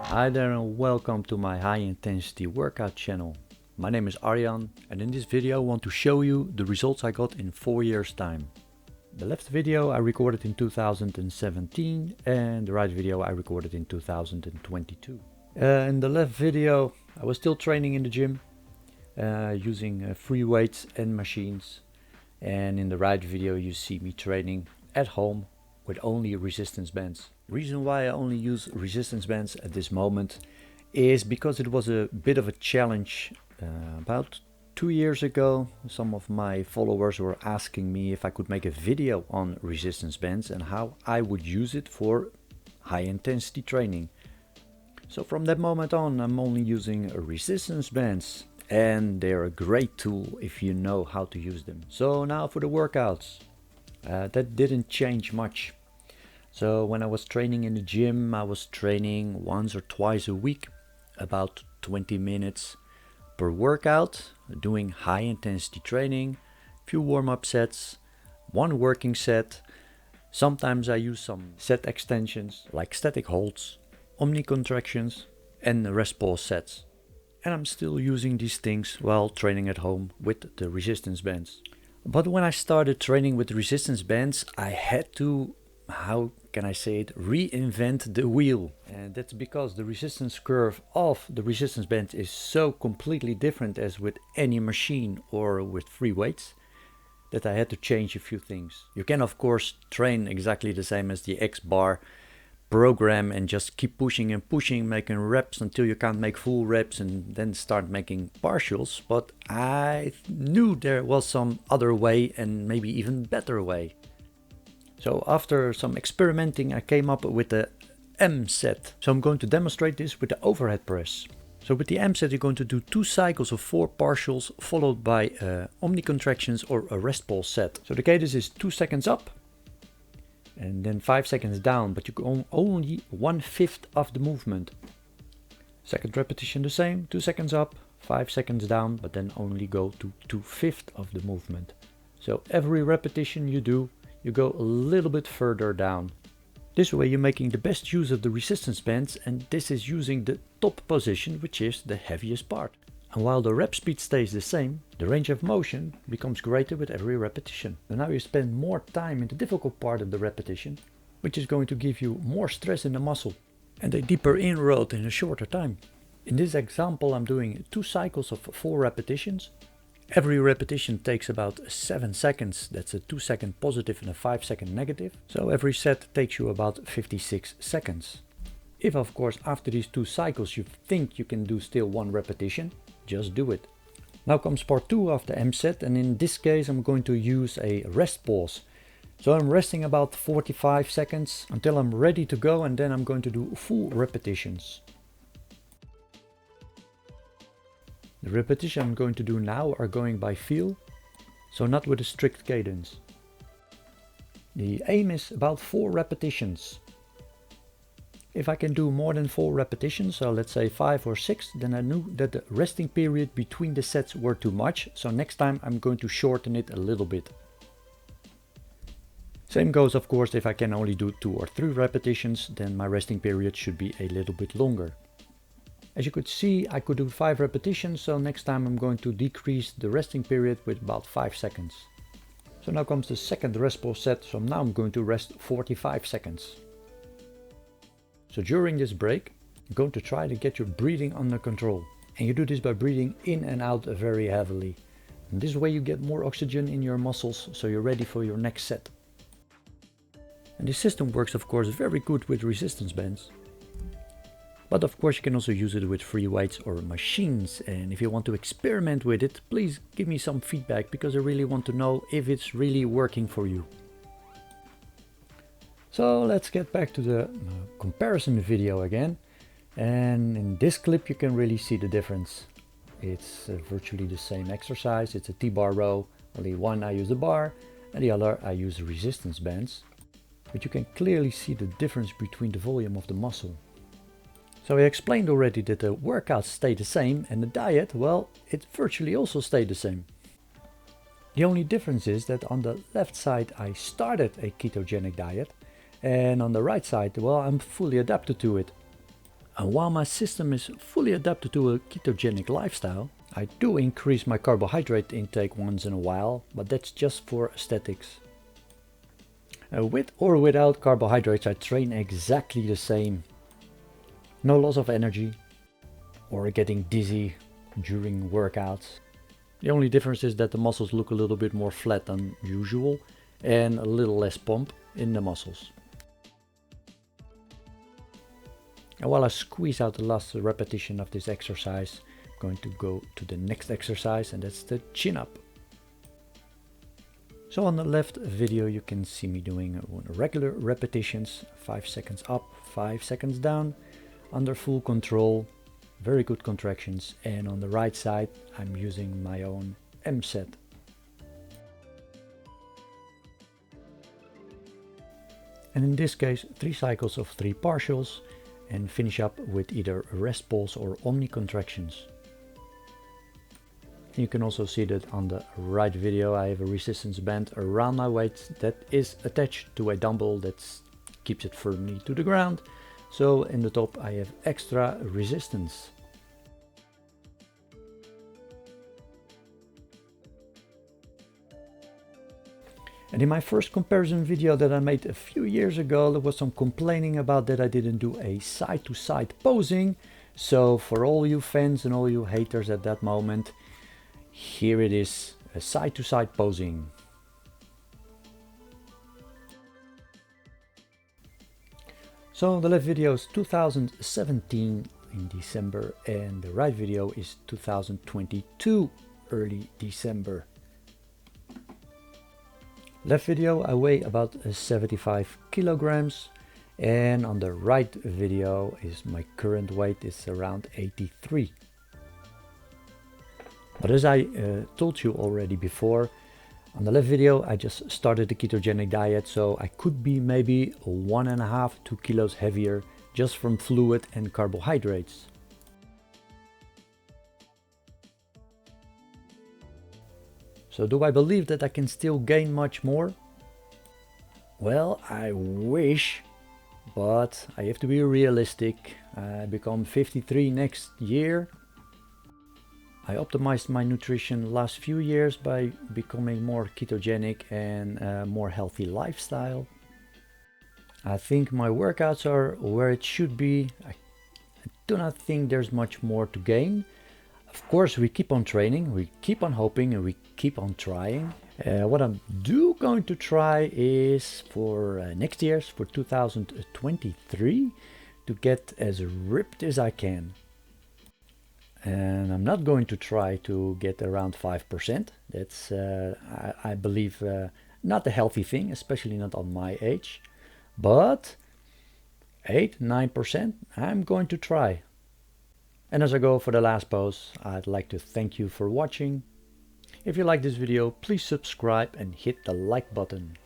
Hi there and welcome to my high intensity workout channel. My name is Arjan and in this video I want to show you the results I got in 4 years time. The left video I recorded in 2017 and the right video I recorded in 2022. In the left video I was still training in the gym using free weights and machines, and in the right video you see me training at home with only resistance bands. Reason why I only use resistance bands at this moment is because it was a bit of a challenge. About 2 years ago, some of my followers were asking me if I could make a video on resistance bands and how I would use it for high intensity training. So from that moment on, I'm only using resistance bands, and they're a great tool if you know how to use them. So now for the workouts. That didn't change much. So when I was training in the gym, I was training once or twice a week, about 20 minutes per workout, doing high intensity training, few warm-up sets, one working set. Sometimes I use some set extensions like static holds, omni contractions and rest pause sets. And I'm still using these things while training at home with the resistance bands. But when I started training with resistance bands, I had to, how can I say it, reinvent the wheel. And that's because the resistance curve of the resistance band is so completely different as with any machine or with free weights that I had to change a few things. You can of course train exactly the same as the X bar program and just keep pushing and pushing, making reps until you can't make full reps and then start making partials. But I knew there was some other way and maybe even better way. So after some experimenting, I came up with the M set. So I'm going to demonstrate this with the overhead press. So with the M set, you're going to do 2 cycles of 4 partials followed by omni contractions or a rest pause set. So the cadence is 2 seconds up and then 5 seconds down, but you go only 1/5 of the movement. Second repetition the same, 2 seconds up, 5 seconds down, but then only go to 2/5 of the movement. So every repetition you do, you go a little bit further down. This way you're making the best use of the resistance bands, and this is using the top position, which is the heaviest part. And while the rep speed stays the same, the range of motion becomes greater with every repetition. And now you spend more time in the difficult part of the repetition, which is going to give you more stress in the muscle and a deeper inroad in a shorter time. In this example I'm doing 2 cycles of 4 repetitions. Every repetition takes about 7 seconds, that's a 2-second positive and a 5-second negative. So every set takes you about 56 seconds. If of course after these 2 cycles you think you can do still 1 repetition, just do it. Now comes part 2 of the M set, and in this case I'm going to use a rest pause. So I'm resting about 45 seconds until I'm ready to go, and then I'm going to do full repetitions. The repetition I'm going to do now are going by feel, so not with a strict cadence. The aim is about 4 repetitions. If I can do more than 4 repetitions, so let's say 5 or 6, then I knew that the resting period between the sets were too much, so next time I'm going to shorten it a little bit. Same goes of course if I can only do 2 or 3 repetitions, then my resting period should be a little bit longer. As you could see, I could do 5 repetitions, so next time I'm going to decrease the resting period with about 5 seconds. So now comes the second rest pause set, so now I'm going to rest 45 seconds. So during this break, you're going to try to get your breathing under control. And you do this by breathing in and out very heavily. And this way you get more oxygen in your muscles, so you're ready for your next set. And this system works of course very good with resistance bands. But of course you can also use it with free weights or machines. And if you want to experiment with it, please give me some feedback, because I really want to know if it's really working for you. So let's get back to the comparison video again, and in this clip you can really see the difference. It's virtually the same exercise. It's a T-bar row, only one I use the bar and the other I use the resistance bands, but you can clearly see the difference between the volume of the muscle. So I explained already that the workouts stay the same, and the diet, well, it virtually also stayed the same. The only difference is that on the left side I started a ketogenic diet, and on the right side, well, I'm fully adapted to it. And while my system is fully adapted to a ketogenic lifestyle, I do increase my carbohydrate intake once in a while, but that's just for aesthetics. With or without carbohydrates, I train exactly the same. No loss of energy or getting dizzy during workouts. The only difference is that the muscles look a little bit more flat than usual and a little less pump in the muscles. And while I squeeze out the last repetition of this exercise, I'm going to go to the next exercise, and that's the chin up. So on the left video you can see me doing regular repetitions, 5 seconds up, 5 seconds down, under full control, very good contractions. And on the right side I'm using my own Mentzer. And in this case 3 cycles of 3 partials, and finish up with either rest pulse or omni contractions. You can also see that on the right video I have a resistance band around my waist that is attached to a dumbbell that keeps it firmly to the ground. So in the top I have extra resistance. And in my first comparison video that I made a few years ago, there was some complaining about that I didn't do a side-to-side posing. So for all you fans and all you haters at that moment, here it is, a side-to-side posing. So the left video is 2017 in December and the right video is 2022 early December. Left video I weigh about 75 kilograms, and on the right video is my current weight is around 83. But as I told you already before, on the left video I just started the ketogenic diet, so I could be maybe 1.5–2 kilos heavier just from fluid and carbohydrates. So do I believe that I can still gain much more? Well, I wish, but I have to be realistic. I become 53 next year. I optimized my nutrition last few years by becoming more ketogenic and a more healthy lifestyle. I think my workouts are where it should be. I do not think there's much more to gain. Of course, we keep on training, we keep on hoping, and we keep on trying. What I'm going to try is for next year's, for 2023, to get as ripped as I can. And I'm not going to try to get around 5%. That's, I believe, not a healthy thing, especially not on my age. But 8–9%, I'm going to try. And as I go for the last pose, I'd like to thank you for watching. If you like this video, please subscribe and hit the like button.